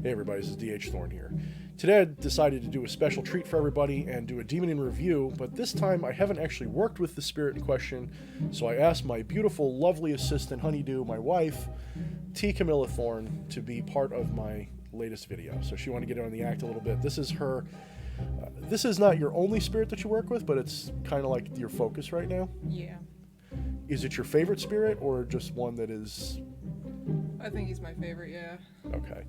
Hey everybody, this is DH Thorne here. Today I decided to do a special treat for everybody and do a demon in review, but this time I haven't actually worked with the spirit in question, so I asked my beautiful, lovely assistant, Honeydew, my wife, T. Camilla Thorne, to be part of my latest video. So she wanted to get on the act a little bit. This is her... this is not your only spirit that you work with, but it's kind of like your focus right now. Yeah. Is it your favorite spirit, or just one that is... I think he's my favorite, yeah. Okay.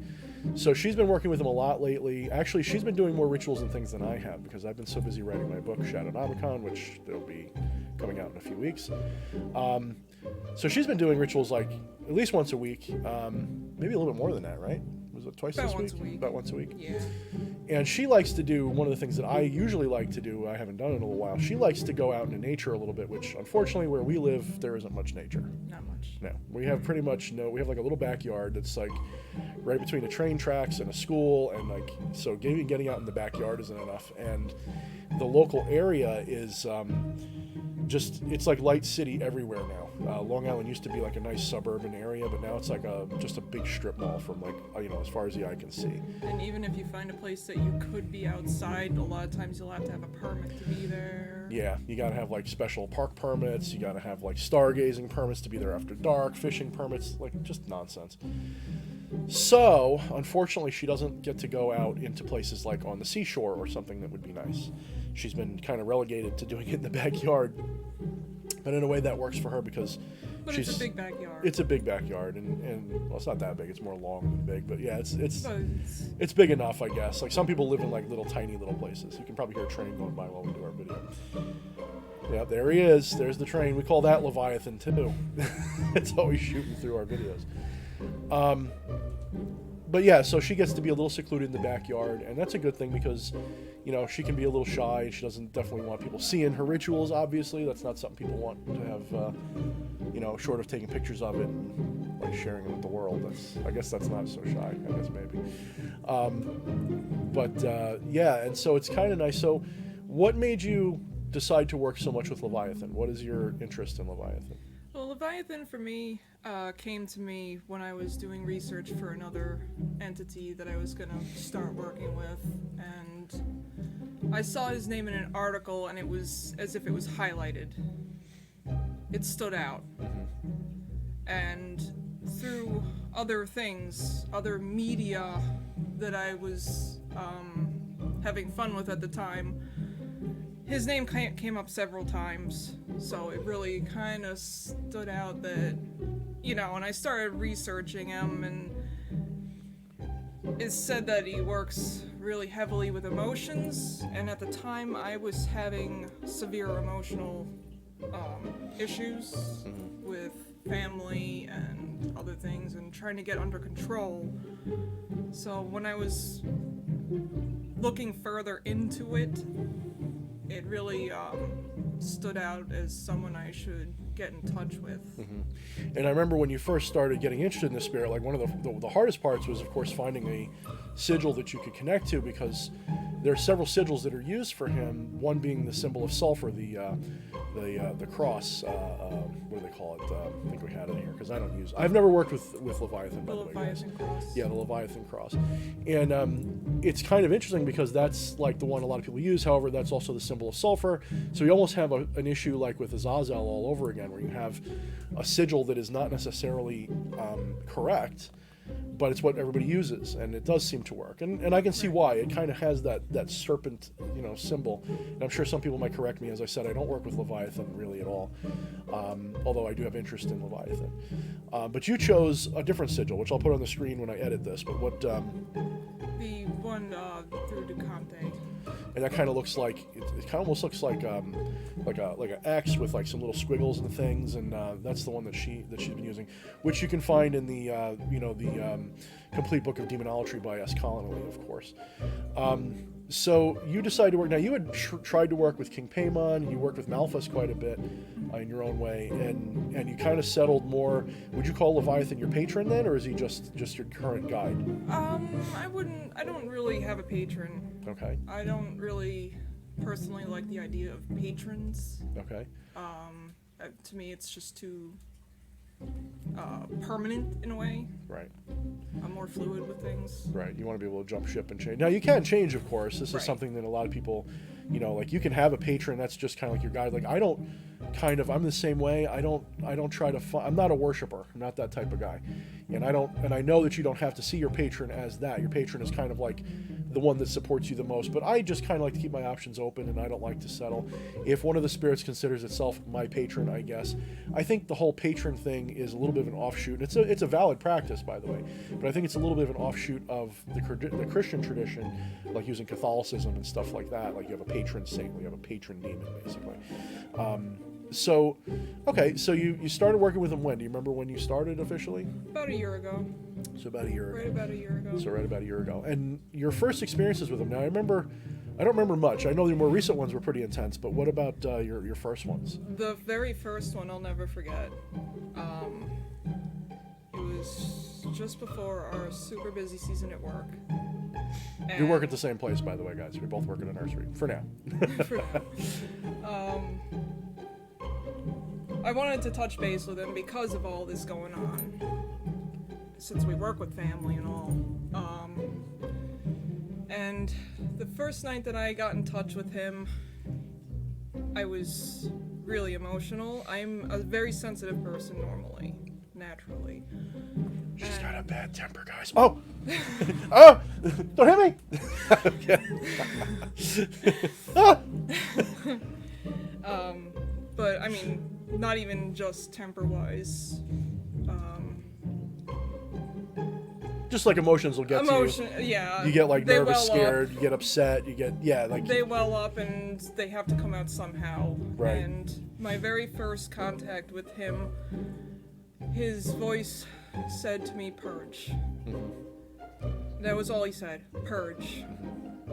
So she's been working with him a lot lately. Actually, she's been doing more rituals and things than I have because I've been so busy writing my book, Shadownomicon, which will be coming out in a few weeks. So she's been doing rituals like at least once a week, maybe a little bit more than that, right? Was it twice About this once week? a week. About once a week? Yeah. And she likes to do one of the things that I usually like to do, I haven't done in a little while. She likes to go out into nature a little bit, which unfortunately where we live, there isn't much nature. Not much. No, we have pretty much we have like a little backyard that's like right between the train tracks and a school, and like, so getting out in the backyard isn't enough. And the local area is just, it's like light city everywhere now. Long Island used to be like a nice suburban area, but now it's like just a big strip mall from like, as far as the eye can see. And even if you find a place that you could be outside, a lot of times you'll have to have a permit to be there. Yeah, you gotta have like special park permits, you gotta have like stargazing permits to be there after dark, fishing permits, like just nonsense. So, unfortunately, she doesn't get to go out into places like on the seashore or something that would be nice. She's been kind of relegated to doing it in the backyard, but in a way that works for her because It's a big backyard. It's a big backyard, and well, it's not that big. It's more long than big, but yeah, it's But it's big enough, I guess. Like some people live in like little tiny little places. You can probably hear a train going by while we do our video. Yeah, there he is. There's the train. We call that Leviathan too. It's always shooting through our videos. But yeah, so she gets to be a little secluded in the backyard, and that's a good thing because, she can be a little shy, and she doesn't definitely want people seeing her rituals, obviously. That's not something people want to have, short of taking pictures of it and like sharing it with the world. I guess that's not so shy, I guess maybe. Yeah, and so it's kind of nice. So what made you decide to work so much with Leviathan? What is your interest in Leviathan? Well, Leviathan for me came to me when I was doing research for another entity that I was going to start working with, and I saw his name in an article, and it was as if it was highlighted. It stood out. And through other things, other media that I was having fun with at the time, his name came up several times, so it really kind of stood out that, and I started researching him, and it said that he works really heavily with emotions, and at the time I was having severe emotional issues with family and other things and trying to get under control. So when I was looking further into it, it really stood out as someone I should get in touch with. And I remember when you first started getting interested in the spirit, like one of the hardest parts was, of course, finding a sigil that you could connect to, because there are several sigils that are used for him, one being the symbol of sulfur, the cross, what do they call it? I think we had it here, because I've never worked with Leviathan, by the way, guys. Leviathan cross. Yeah, the Leviathan cross. And it's kind of interesting because that's like the one a lot of people use. However, that's also the symbol of sulfur. So you almost have an issue like with Azazel all over again, where you have a sigil that is not necessarily correct, but it's what everybody uses, and it does seem to work. And I can see why. It kind of has that serpent, symbol. And I'm sure some people might correct me. As I said, I don't work with Leviathan really at all, although I do have interest in Leviathan. But you chose a different sigil, which I'll put on the screen when I edit this. But what... The one through Ducante. And that kind of looks like it kind of almost looks like an X with like some little squiggles and things, and that's the one that she's been using, which you can find in the complete book of demonology by S. Connolly, of course. So you decided to work. Now you had tried to work with King Paimon. You worked with Malphas quite a bit in your own way, and you kind of settled more. Would you call Leviathan your patron then, or is he just your current guide? I don't really have a patron. Okay. I don't really personally like the idea of patrons. Okay. To me, it's just too permanent in a way. Right. I'm more fluid with things. Right. You want to be able to jump ship and change. Now you can change, of course. This is Right. something that a lot of people, like you can have a patron that's just kind of like your guide. Like I'm the same way. I don't try to. I'm not a worshiper. I'm not that type of guy, and I know that you don't have to see your patron as that. Your patron is kind of like the one that supports you the most. But I just kind of like to keep my options open, and I don't like to settle. If one of the spirits considers itself my patron, I guess. I think the whole patron thing is a little bit of an offshoot. It's a valid practice, by the way, but I think it's a little bit of an offshoot of the Christian tradition, like using Catholicism and stuff like that. Like you have a patron saint, you have a patron demon, basically. So you started working with him when? Do you remember when you started officially? About a year ago. So about a year ago. Right about a year ago. So right about a year ago. And your first experiences with him. Now I don't remember much. I know the more recent ones were pretty intense, but what about your first ones? The very first one I'll never forget. It was just before our super busy season at work. We work at the same place, by the way, guys. We both work at a nursery for now. I wanted to touch base with him because of all this going on, since we work with family and all. And the first night that I got in touch with him, I was really emotional. I'm a very sensitive person normally, naturally. She's got a bad temper, guys. Oh! Oh! Don't hit me! Ah! But I mean, not even just temper-wise. Just like emotions will get to you. Yeah. You get like they nervous, well scared. up. You get upset. You get They well up and they have to come out somehow. Right. And my very first contact with him, his voice said to me, "Purge." Mm-hmm. That was all he said. Purge.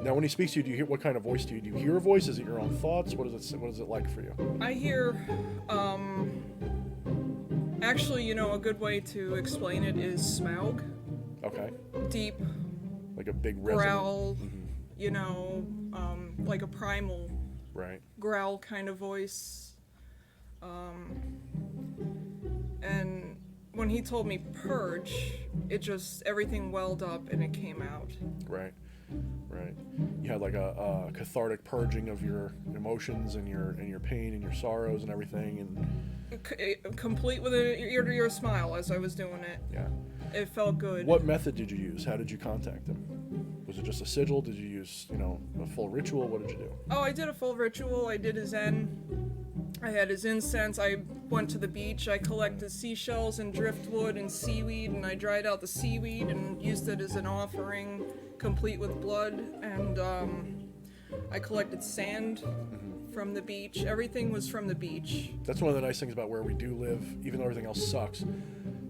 Now, when he speaks to you, do you hear what kind of voice do you? Do you hear a voice? Is it your own thoughts? What is it like for you? I hear. Actually, a good way to explain it is Smaug. Okay. Deep. Like a big resonant. Growl. Like a primal. Right. Growl kind of voice. And when he told me purge, it just, everything welled up and it came out. Right. You had like a cathartic purging of your emotions and your pain and your sorrows and everything, and complete with an ear-to-ear smile as I was doing it. yeah. It felt good. What method did you use? How did you contact him? Was it just a sigil? Did you use, a full ritual? What did you do? Oh, I did a full ritual. I did his Zen. I had his incense. I went to the beach. I collected seashells and driftwood and seaweed, and I dried out the seaweed and used it as an offering, complete with blood. And I collected sand from the beach. Everything was from the beach. That's one of the nice things about where we do live, even though everything else sucks.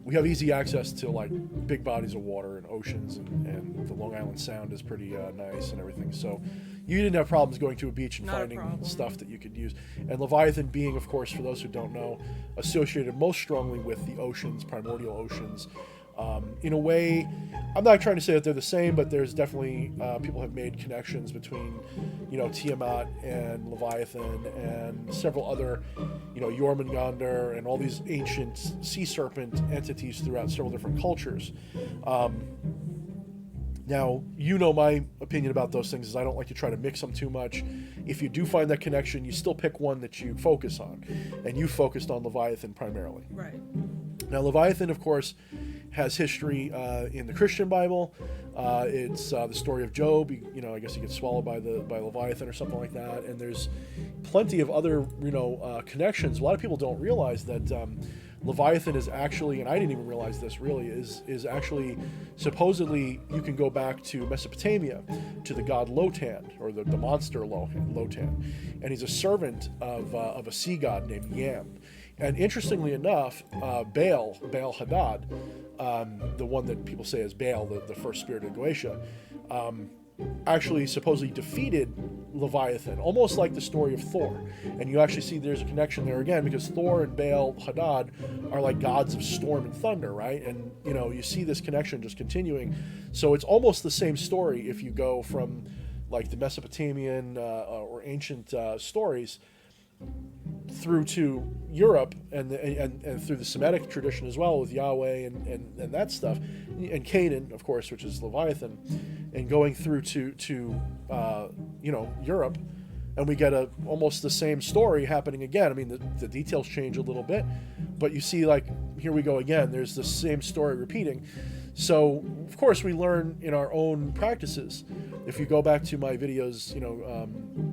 We have easy access to like big bodies of water and oceans, and the Long Island Sound is pretty nice and everything. So you didn't have problems going to a beach and Not a finding problem. stuff that you could use. And Leviathan being, of course, for those who don't know, associated most strongly with the oceans, primordial oceans. In a way, I'm not trying to say that they're the same, but there's definitely people have made connections between, Tiamat and Leviathan and several other, Jormungandr and all these ancient sea serpent entities throughout several different cultures. Now, my opinion about those things is I don't like to try to mix them too much. If you do find that connection, you still pick one that you focus on, and you focused on Leviathan primarily. Right. Now, Leviathan, of course, has history in the Christian Bible. It's the story of Job. I guess he gets swallowed by Leviathan or something like that. And there's plenty of other, connections. A lot of people don't realize that Leviathan is actually, and I didn't even realize this really, is actually supposedly you can go back to Mesopotamia to the god Lotan, or the monster Lotan, and he's a servant of a sea god named Yam. And interestingly enough, Baal Hadad, the one that people say is Baal, the first spirit of Goetia, actually supposedly defeated Leviathan, almost like the story of Thor. And you actually see there's a connection there again, because Thor and Baal Hadad are like gods of storm and thunder, right? And you see this connection just continuing. So it's almost the same story if you go from like the Mesopotamian or ancient stories. through to Europe and through the Semitic tradition as well with Yahweh and that stuff, and Canaan, of course, which is Leviathan, and going through to Europe, and we get almost the same story happening again. I mean, the details change a little bit, but you see, like, here we go again. There's the same story repeating. So, of course, we learn in our own practices. If you go back to my videos,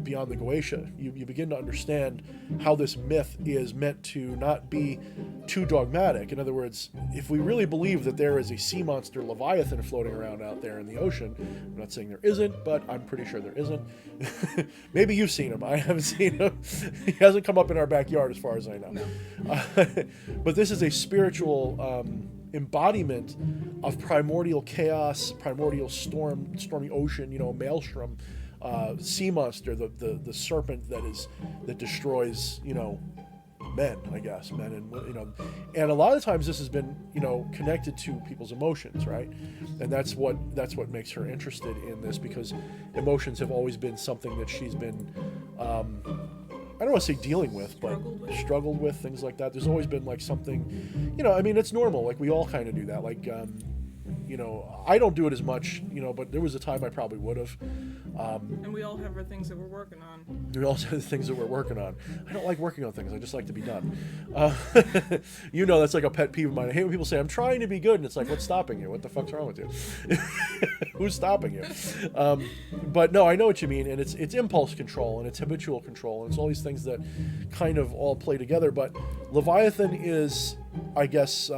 Beyond the Goetia, you begin to understand how this myth is meant to not be too dogmatic. In other words, if we really believe that there is a sea monster Leviathan floating around out there in the ocean, I'm not saying there isn't, but I'm pretty sure there isn't. Maybe you've seen him. I haven't seen him. He hasn't come up in our backyard as far as I know. No. But this is a spiritual embodiment of primordial chaos, primordial stormy ocean, maelstrom, sea monster, the serpent that destroys, men, I guess, men and a lot of times this has been, connected to people's emotions, right? And that's what makes her interested in this, because emotions have always been something that she's been, I don't want to say dealing with, but struggled with, things like that. There's always been like something, it's normal. Like we all kind of do that. Like, I don't do it as much, but there was a time I probably would have. And we all have our things that we're working on. We all have the things that we're working on. I don't like working on things. I just like to be done. That's like a pet peeve of mine. I hate when people say, I'm trying to be good. And it's like, what's stopping you? What the fuck's wrong with you? Who's stopping you? But no, I know what you mean. And it's impulse control and it's habitual control. And it's all these things that kind of all play together. But Leviathan is, I guess,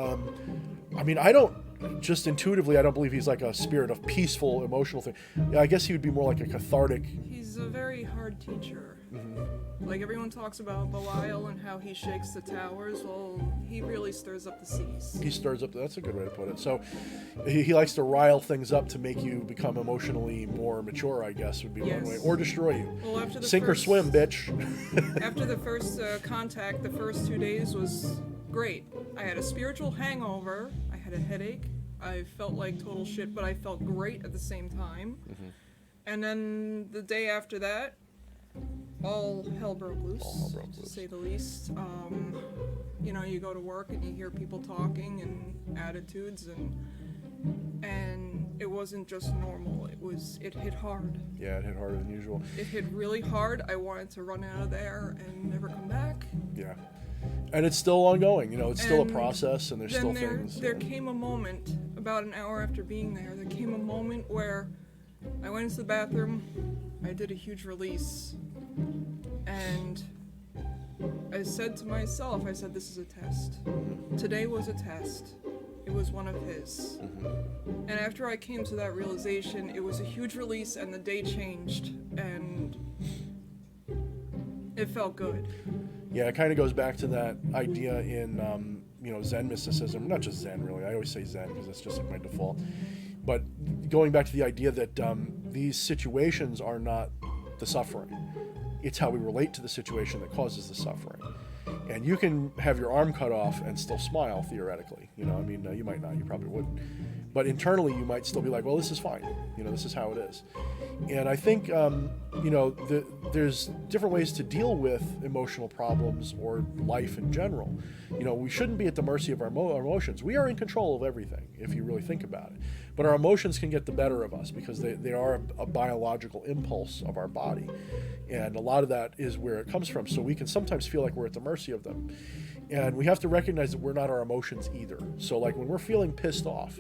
just intuitively, I don't believe he's like a spirit of peaceful, emotional thing. I guess he would be more like a cathartic. He's a very hard teacher. Mm-hmm. Like everyone talks about Belial and how he shakes the towers. Well, he really stirs up the seas. He stirs up. That's a good way to put it. So he likes to rile things up to make you become emotionally more mature, I guess, would be one way. Or destroy you. Well, after the Sink or swim, bitch. After the first contact, the first 2 days was great. I had a spiritual hangover. I had a headache. I felt like total shit, but I felt great at the same time. Mm-hmm. And then the day after that, all hell broke loose, to say the least. You go to work and you hear people talking and attitudes, and it wasn't just normal. It hit hard. Yeah, it hit harder than usual. It hit really hard. I wanted to run out of there and never come back. Yeah. And it's still ongoing, it's still a process, and there's still things. There came a moment, about an hour after being there, came a moment where I went into the bathroom, I did a huge release, and I said to myself, this is a test. Mm-hmm. Today was a test. It was one of his. Mm-hmm. And after I came to that realization, it was a huge release, and the day changed, and it felt good. Yeah, it kind of goes back to that idea in, Zen mysticism. Not just Zen, really. I always say Zen because that's just like my default. But going back to the idea that these situations are not the suffering. It's how we relate to the situation that causes the suffering. And you can have your arm cut off and still smile, theoretically. You might not. You probably wouldn't. But internally, you might still be like, well, this is fine. This is how it is. And I think, there's different ways to deal with emotional problems or life in general. We shouldn't be at the mercy of our emotions. We are in control of everything, if you really think about it. But our emotions can get the better of us because they are a biological impulse of our body. And a lot of that is where it comes from. So we can sometimes feel like we're at the mercy of them. And we have to recognize that we're not our emotions either. So like when we're feeling pissed off,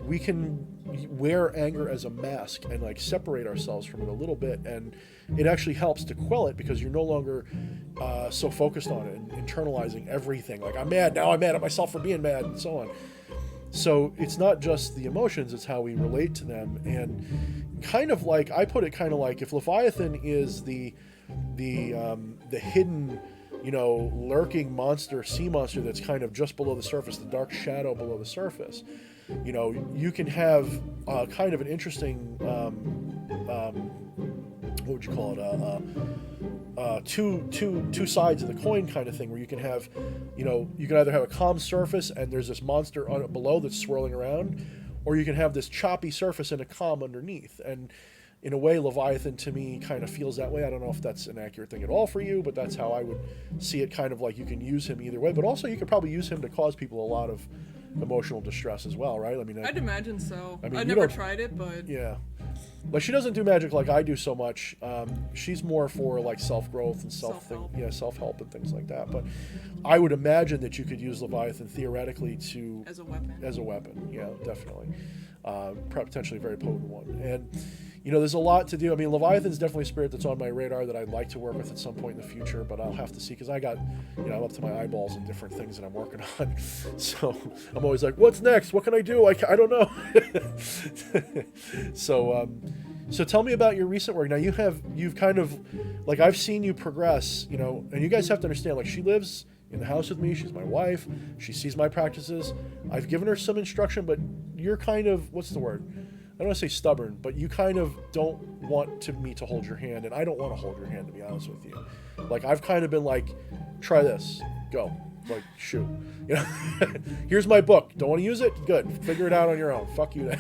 we can wear anger as a mask and like separate ourselves from it a little bit, and it actually helps to quell it because you're no longer so focused on it and internalizing everything. Like, I'm mad, now I'm mad at myself for being mad, and so on. So it's not just the emotions, it's how we relate to them. And kind of like, I put it kind of like, if Leviathan is the hidden, lurking monster, sea monster that's kind of just below the surface, the dark shadow below the surface, you can have kind of an interesting, what would you call it? Two sides of the coin kind of thing, where you can have, you can either have a calm surface and there's this monster below that's swirling around, or you can have this choppy surface and a calm underneath. And in a way, Leviathan to me kind of feels that way. I don't know if that's an accurate thing at all for you, but that's how I would see it. Kind of like you can use him either way, but also you could probably use him to cause people a lot of emotional distress as well, right? I mean, I'd imagine so. I mean, I you never don't- tried it, but yeah. But she doesn't do magic like I do so much. She's more for like self-growth and Self-help. self-help and things like that. But I would imagine that you could use Leviathan theoretically to as a weapon. as a weapon. Yeah, definitely. Potentially a very potent one. And you know, there's a lot to do. I mean, Leviathan's definitely a spirit that's on my radar that I'd like to work with at some point in the future, but I'll have to see, because I got, you know, I'm up to my eyeballs in different things that I'm working on. So I'm always like, what's next? What can I do? I don't know. So tell me about your recent work. Now you've kind of, like, I've seen you progress, you know, and you guys have to understand, like, she lives in the house with me. She's my wife. She sees my practices. I've given her some instruction, but you're kind of, what's the word? I don't want to say stubborn, but you kind of don't want me to hold your hand, and I don't want to hold your hand, to be honest with you. Like, I've kind of been like, try this, go, like, shoot. You know, here's my book. Don't want to use it? Good. Figure it out on your own. Fuck you then.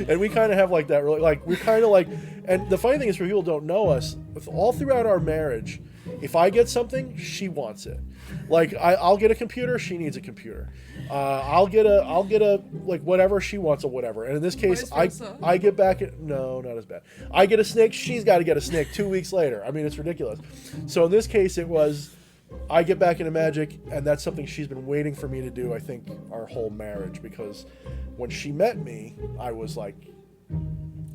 And we kind of have like that, really, like, we're kind of like, and the funny thing is, for people who don't know us, all throughout our marriage, if I get something, she wants it. Like, I'll get a computer, she needs a computer. I'll get a like whatever she wants, or whatever. And in this case, I get back at, no, not as bad. I get a snake, she's got to get a snake 2 weeks later. I mean, it's ridiculous. So in this case, it was, I get back into magic, and that's something she's been waiting for me to do, I think, our whole marriage, because when she met me, I was like,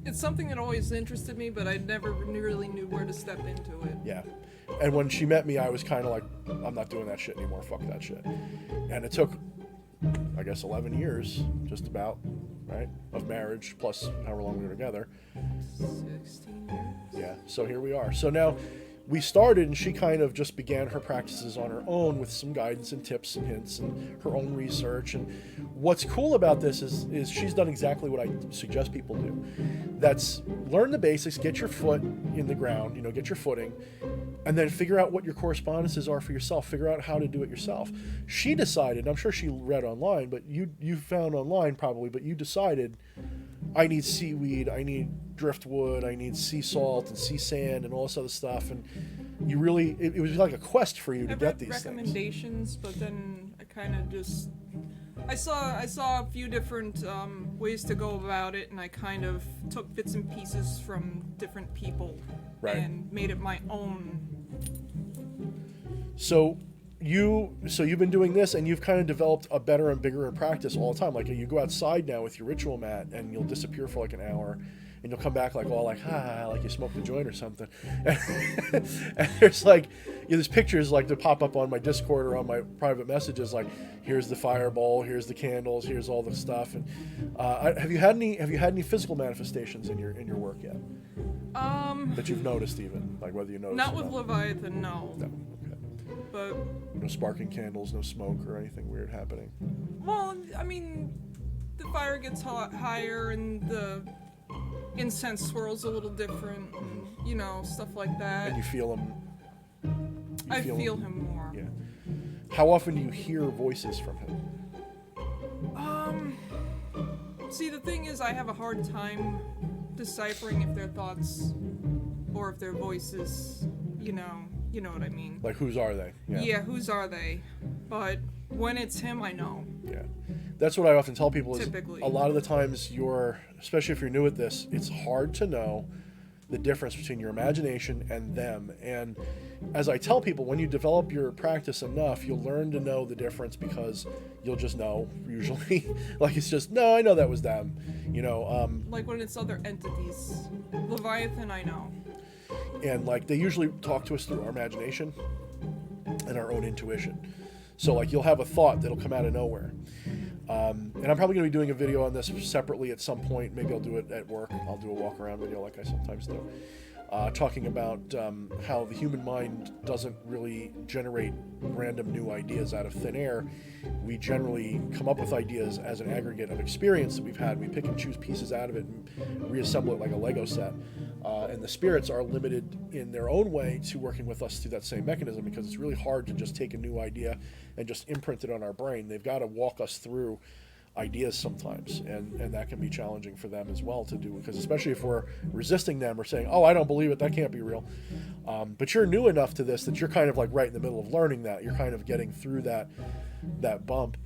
It's something that always interested me, but I never really knew where to step into it. yeah. And when she met me, I was kind of like, I'm not doing that shit anymore. Fuck that shit. And it took, I guess, 11 years, just about, right, of marriage, plus however long we were together. 16 years? Yeah, so here we are. So now we started, and she kind of just began her practices on her own with some guidance and tips and hints and her own research. And what's cool about this is she's done exactly what I suggest people do. That's learn the basics, get your foot in the ground, you know, get your footing, and then figure out what your correspondences are for yourself. Figure out how to do it yourself. She decided, I'm sure she read online, but you found online probably, but you decided, I need seaweed, I need driftwood, I need sea salt and sea sand and all this other stuff. And you really, it was like a quest for you to get these recommendations, but then I kind of just, I saw a few different ways to go about it, and I kind of took bits and pieces from different people, right, and made it my own. So you've been doing this, and you've kind of developed a better and bigger practice all the time. Like, you go outside now with your ritual mat, and you'll disappear for like an hour, and you'll come back like all like, like you smoked a joint or something. And there's like, there's pictures like to pop up on my Discord or on my private messages, like, here's the fireball, here's the candles, here's all the stuff. And have you had any physical manifestations in your work yet? That you've noticed, even like whether you noticed. Not with Leviathan, no. No. But No sparking candles, no smoke, or anything weird happening. well, I mean, the fire gets higher, and the incense swirls a little different, and, you know, stuff like that. And you feel him. I feel him more. Yeah. How often do you hear voices from him? See, the thing is, I have a hard time deciphering if they're thoughts or if they're voices. You know what I mean. Like, whose are they? Yeah, whose are they? But when it's him, I know. Yeah. That's what I often tell people is, Typically. a lot of the times especially if you're new at this, it's hard to know the difference between your imagination and them. And as I tell people, when you develop your practice enough, you'll learn to know the difference, because you'll just know, usually. Like, it's just, no, I know that was them. You know, Like when it's other entities. Leviathan, I know. and like, they usually talk to us through our imagination and our own intuition. So like, you'll have a thought that'll come out of nowhere. And I'm probably going to be doing a video on this separately at some point. Maybe I'll do it at work. I'll do a walk around video like I sometimes do. Talking about how the human mind doesn't really generate random new ideas out of thin air. We generally come up with ideas as an aggregate of experience that we've had. We pick and choose pieces out of it and reassemble it like a Lego set. And the spirits are limited in their own way to working with us through that same mechanism, because it's really hard to just take a new idea and just imprint it on our brain. They've got to walk us through ideas sometimes, and that can be challenging for them as well to do, because especially if we're resisting them or saying, oh, I don't believe it, that can't be real. But you're new enough to this that you're kind of like right in the middle of learning that. You're kind of getting through that bump.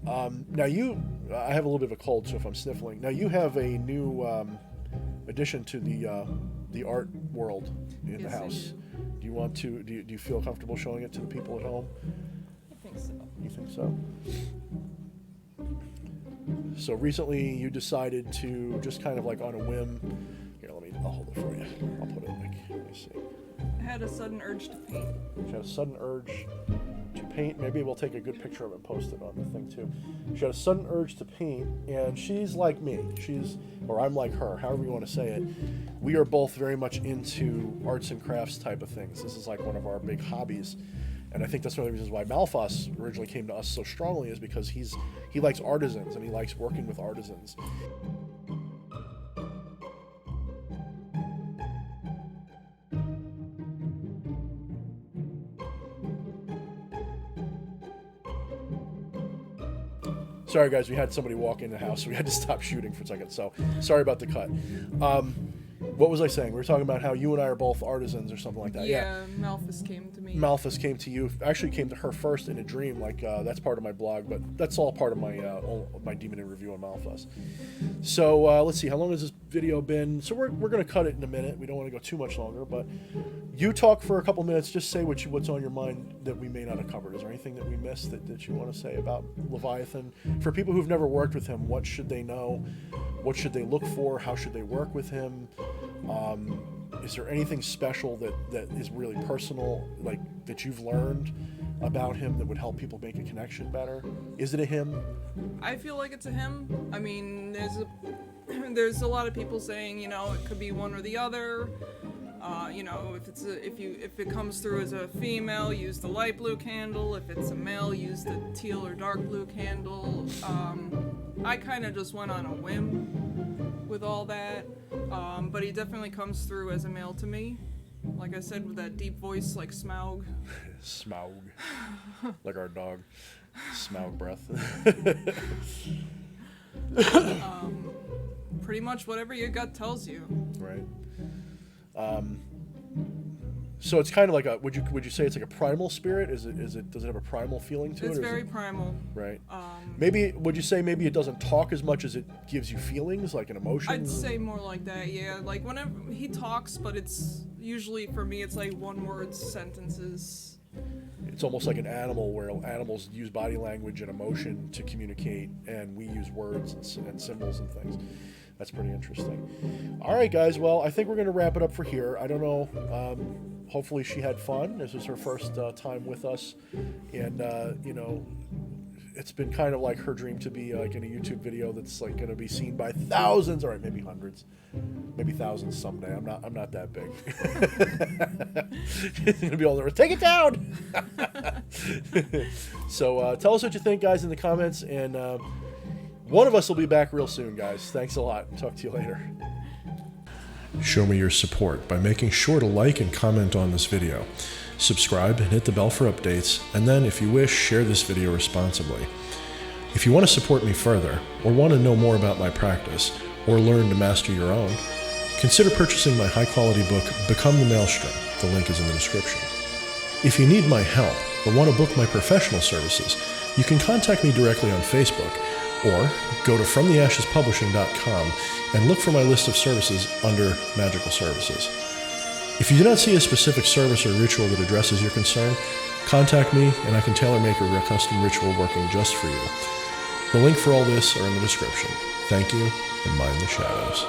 Now I have a little bit of a cold, so if I'm sniffling. Now you have a new addition to the art world in the house. Do you want to, do you feel comfortable showing it to the people at home? I think so. You think so? So recently you decided to just kind of like on a whim, here, I'll hold it for you. I'll put it like, let me see. I had a sudden urge to paint. She had a sudden urge to paint. Maybe we'll take a good picture of it and post it on the thing too. She had a sudden urge to paint, and she's like me. Or I'm like her, however you want to say it. We are both very much into arts and crafts type of things. This is like one of our big hobbies. And I think that's one of the reasons why Malphas originally came to us so strongly, is because he likes artisans and he likes working with artisans. Sorry guys, we had somebody walk in the house, so we had to stop shooting for a second. So sorry about the cut. What was I saying? We were talking about how you and I are both artisans or something like that. Yeah, Malphas came to me. Malphas came to you. Actually came to her first in a dream. Like that's part of my blog, but that's all part of my Demon in Review on Malphas. So let's see, how long has this video been? So we're gonna cut it in a minute. We don't want to go too much longer, but you talk for a couple minutes. Just say what's on your mind that we may not have covered. Is there anything that we missed that you want to say about Leviathan? For people who've never worked with him, what should they know? What should they look for? How should they work with him? Is there anything special that is really personal, like that you've learned about him that would help people make a connection better? Is it a him? I feel like it's a him. I mean, there's a lot of people saying, it could be one or the other. If it comes through as a female, use the light blue candle. If it's a male, use the teal or dark blue candle. I kind of just went on a whim with all that, but he definitely comes through as a male to me. Like I said, with that deep voice, like Smaug. Smaug. Like our dog. Smaug breath. Pretty much whatever your gut tells you. Right. So it's kind of like would you say it's like a primal spirit? Does it have a primal feeling to it? It's very primal. Right. Would you say maybe it doesn't talk as much as it gives you feelings, like an emotion? I'd say more like that, yeah. Like whenever he talks, but it's usually, for me, it's like one-word sentences. It's almost like an animal, where animals use body language and emotion to communicate, and we use words and symbols and things. That's pretty interesting. All right, guys. Well, I think we're going to wrap it up for here. I don't know. Hopefully she had fun. This was her first time with us. And, it's been kind of like her dream to be like in a YouTube video that's like going to be seen by thousands, or maybe hundreds, maybe thousands someday. I'm not that big. She's going to be able to take it down. So tell us what you think, guys, in the comments. And one of us will be back real soon, guys. Thanks a lot. Talk to you later. Show me your support by making sure to like and comment on this video. Subscribe and hit the bell for updates, and then, if you wish, share this video responsibly. If you want to support me further, or want to know more about my practice, or learn to master your own, consider purchasing my high-quality book, Become the Maelstrom. The link is in the description. If you need my help, or want to book my professional services, you can contact me directly on Facebook, or go to FromTheAshesPublishing.com and look for my list of services under Magical Services. If you do not see a specific service or ritual that addresses your concern, contact me and I can tailor-make a custom ritual working just for you. The link for all this are in the description. Thank you, and mind the shadows.